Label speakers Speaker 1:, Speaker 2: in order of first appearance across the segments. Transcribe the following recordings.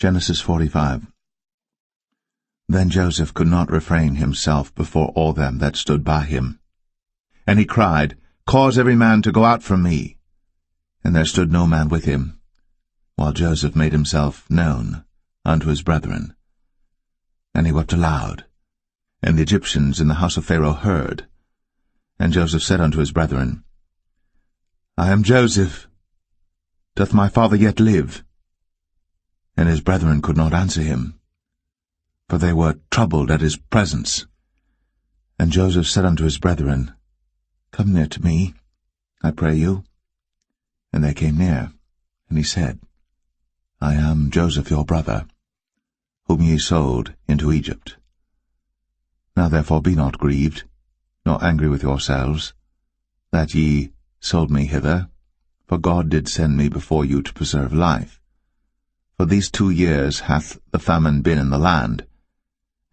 Speaker 1: Genesis 45. Then Joseph could not refrain himself before all them that stood by him. And he cried, Cause every man to go out from me. And there stood no man with him, while Joseph made himself known unto his brethren. And he wept aloud. And the Egyptians in the house of Pharaoh heard. And Joseph said unto his brethren, I am Joseph. Doth my father yet live? And his brethren could not answer him, for they were troubled at his presence. And Joseph said unto his brethren, Come near to me, I pray you. And they came near, and he said, I am Joseph your brother, whom ye sold into Egypt. Now therefore be not grieved, nor angry with yourselves, that ye sold me hither, for God did send me before you to preserve life. For these 2 years hath the famine been in the land,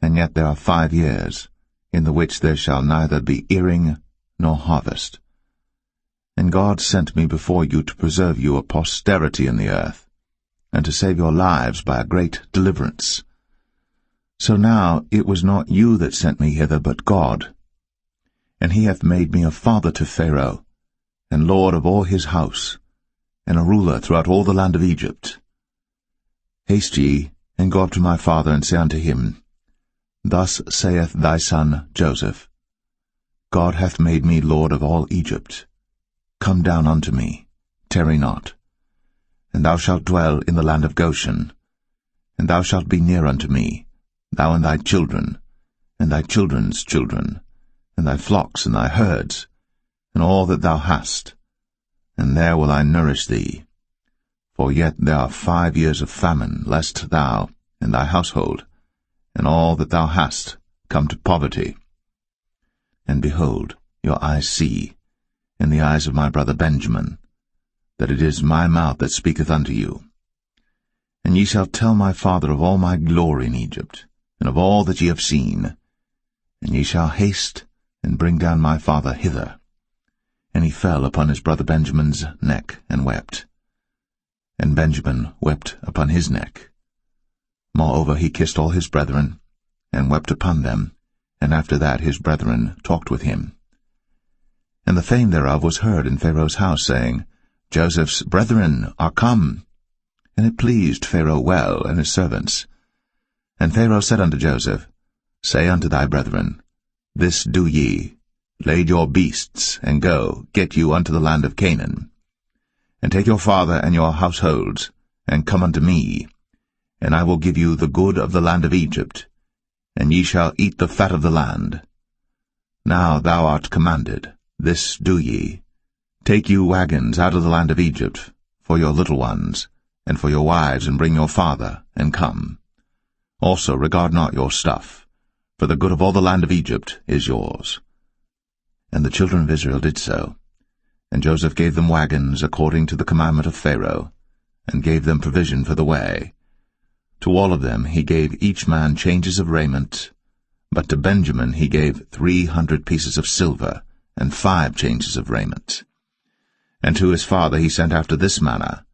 Speaker 1: and yet there are 5 years, in the which there shall neither be earing nor harvest. And God sent me before you to preserve you a posterity in the earth, and to save your lives by a great deliverance. So now it was not you that sent me hither, but God. And he hath made me a father to Pharaoh, and lord of all his house, and a ruler throughout all the land of Egypt. Haste ye, and go up to my father, and say unto him, Thus saith thy son Joseph, God hath made me lord of all Egypt. Come down unto me, tarry not. And thou shalt dwell in the land of Goshen. And thou shalt be near unto me, thou and thy children, and thy children's children, and thy flocks and thy herds, and all that thou hast. And there will I nourish thee. For yet there are 5 years of famine, lest thou and thy household, and all that thou hast, come to poverty. And behold, your eyes see, and the eyes of my brother Benjamin, that it is my mouth that speaketh unto you. And ye shall tell my father of all my glory in Egypt, and of all that ye have seen. And ye shall haste, and bring down my father hither. And he fell upon his brother Benjamin's neck, and wept. And Benjamin wept upon his neck. Moreover he kissed all his brethren, and wept upon them, and after that his brethren talked with him. And the fame thereof was heard in Pharaoh's house, saying, Joseph's brethren are come. And it pleased Pharaoh well, and his servants. And Pharaoh said unto Joseph, Say unto thy brethren, This do ye, lade your beasts, and go, get you unto the land of Canaan. And take your father and your households, and come unto me, and I will give you the good of the land of Egypt, and ye shall eat the fat of the land. Now thou art commanded, this do ye, take you wagons out of the land of Egypt, for your little ones, and for your wives, and bring your father, and come. Also regard not your stuff, for the good of all the land of Egypt is yours. And the children of Israel did so. And Joseph gave them wagons according to the commandment of Pharaoh, and gave them provision for the way. To all of them he gave each man changes of raiment, but to Benjamin he gave 300 pieces of silver, and 5 changes of raiment. And to his father he sent after this manner,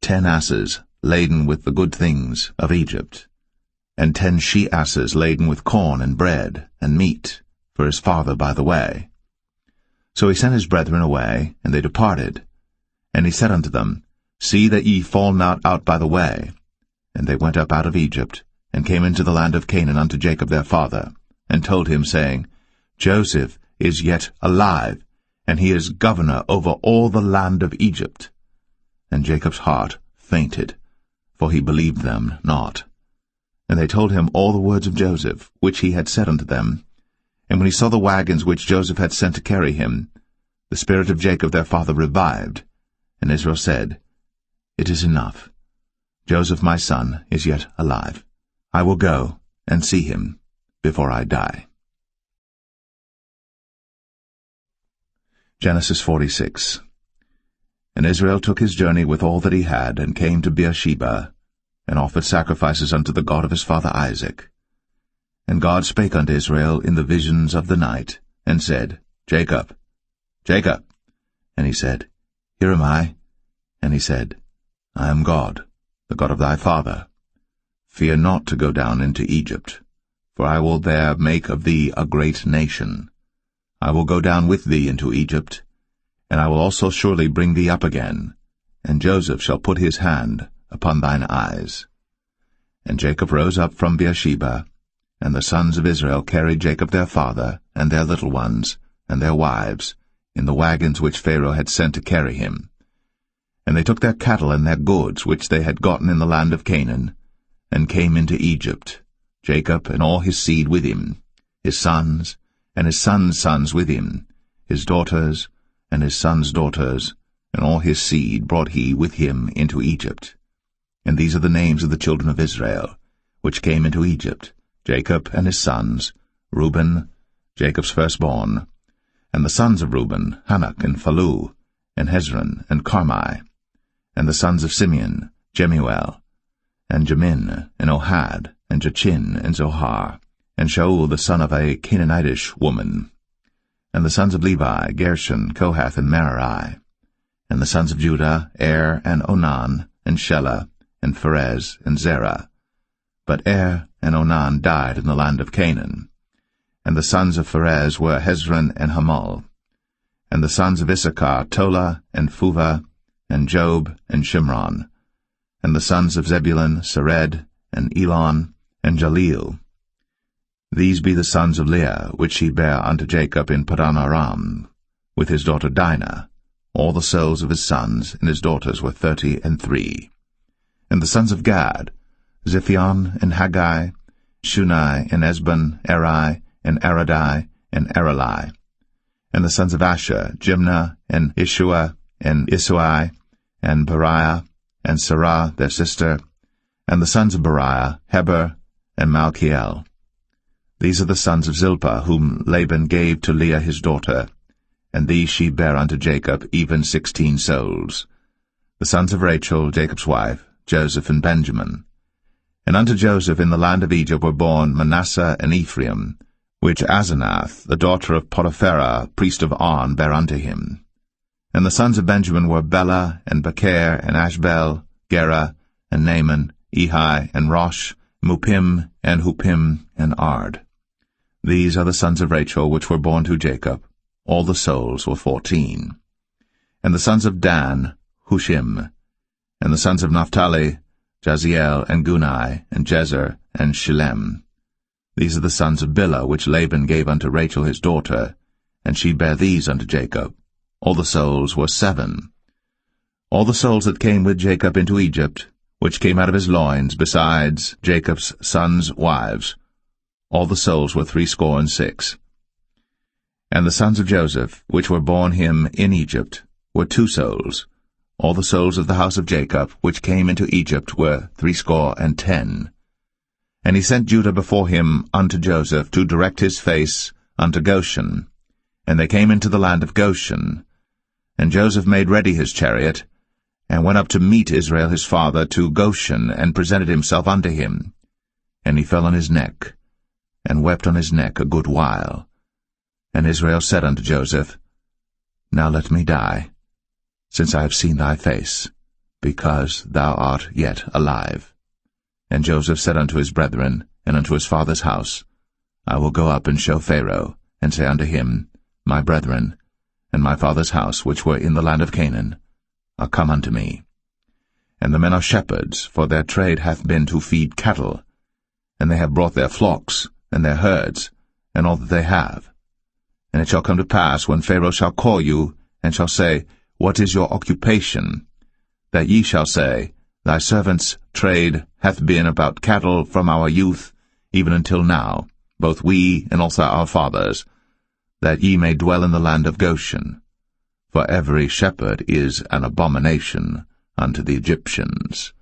Speaker 1: 10 asses laden with the good things of Egypt, and 10 she-asses laden with corn and bread and meat for his father by the way. So he sent his brethren away, and they departed. And he said unto them, See that ye fall not out by the way. And they went up out of Egypt, and came into the land of Canaan unto Jacob their father, and told him, saying, Joseph is yet alive, and he is governor over all the land of Egypt. And Jacob's heart fainted, for he believed them not. And they told him all the words of Joseph, which he had said unto them. And when he saw the wagons which Joseph had sent to carry him, the spirit of Jacob their father revived. And Israel said, It is enough. Joseph my son is yet alive. I will go and see him before I die. Genesis 46. And Israel took his journey with all that he had, and came to Beersheba, and offered sacrifices unto the God of his father Isaac. And God spake unto Israel in the visions of the night, and said, Jacob, Jacob. And he said, Here am I. And he said, I am God, the God of thy father. Fear not to go down into Egypt, for I will there make of thee a great nation. I will go down with thee into Egypt, and I will also surely bring thee up again, and Joseph shall put his hand upon thine eyes. And Jacob rose up from Beersheba, and the sons of Israel carried Jacob their father, and their little ones, and their wives, in the wagons which Pharaoh had sent to carry him. And they took their cattle and their goods which they had gotten in the land of Canaan, and came into Egypt, Jacob and all his seed with him, his sons, and his sons' sons with him, his daughters, and his sons' daughters, and all his seed brought he with him into Egypt. And these are the names of the children of Israel, which came into Egypt, Jacob and his sons, Reuben, Jacob's firstborn, and the sons of Reuben, Hanok and Phalu, and Hezron and Carmi, and the sons of Simeon, Jemuel, and Jamin, and Ohad, and Jachin, and Zohar, and Shaul the son of a Canaanitish woman, and the sons of Levi, Gershon, Kohath, and Merari, and the sons of Judah, Er, and Onan, and Shelah, and Pharez, and Zerah. But Er and Onan died in the land of Canaan. And the sons of Pharez were Hezron and Hamul. And the sons of Issachar, Tola, and Phuvah, and Job, and Shimron. And the sons of Zebulun, Sered, and Elon, and Jaleel. These be the sons of Leah, which she bare unto Jacob in Padan Aram, with his daughter Dinah. All the souls of his sons and his daughters were 33. And the sons of Gad, Ziphion, and Haggai, Shunai, and Esbon, Eri, and Aradai, and Arali. And the sons of Asher, Jimnah, and Ishua, and Isui, and Beriah, and Sarah their sister. And the sons of Beriah, Heber, and Malchiel. These are the sons of Zilpah, whom Laban gave to Leah his daughter, and these she bare unto Jacob, even 16 souls. The sons of Rachel, Jacob's wife, Joseph and Benjamin. And unto Joseph in the land of Egypt were born Manasseh and Ephraim, which Asenath, the daughter of Potipherah, priest of On, bare unto him. And the sons of Benjamin were Bela, and Becher, and Ashbel, Gera, and Naaman, Ehi, and Rosh, Muppim, and Huppim, and Ard. These are the sons of Rachel which were born to Jacob. All the souls were 14. And the sons of Dan, Hushim. And the sons of Naphtali, Jaziel, and Gunai, and Jezer, and Shillem. These are the sons of Bilhah, which Laban gave unto Rachel his daughter, and she bare these unto Jacob. All the souls were 7. All the souls that came with Jacob into Egypt, which came out of his loins, besides Jacob's sons' wives, all the souls were 66. And the sons of Joseph, which were born him in Egypt, were 2 souls. All the souls of the house of Jacob, which came into Egypt, were 70. And he sent Judah before him unto Joseph, to direct his face unto Goshen. And they came into the land of Goshen. And Joseph made ready his chariot, and went up to meet Israel his father to Goshen, and presented himself unto him. And he fell on his neck, and wept on his neck a good while. And Israel said unto Joseph, Now let me die, since I have seen thy face, because thou art yet alive. And Joseph said unto his brethren, and unto his father's house, I will go up and show Pharaoh, and say unto him, My brethren, and my father's house, which were in the land of Canaan, are come unto me. And the men are shepherds, for their trade hath been to feed cattle, and they have brought their flocks, and their herds, and all that they have. And it shall come to pass, when Pharaoh shall call you, and shall say, What is your occupation? That ye shall say, Thy servant's trade hath been about cattle from our youth, even until now, both we and also our fathers, that ye may dwell in the land of Goshen. For every shepherd is an abomination unto the Egyptians.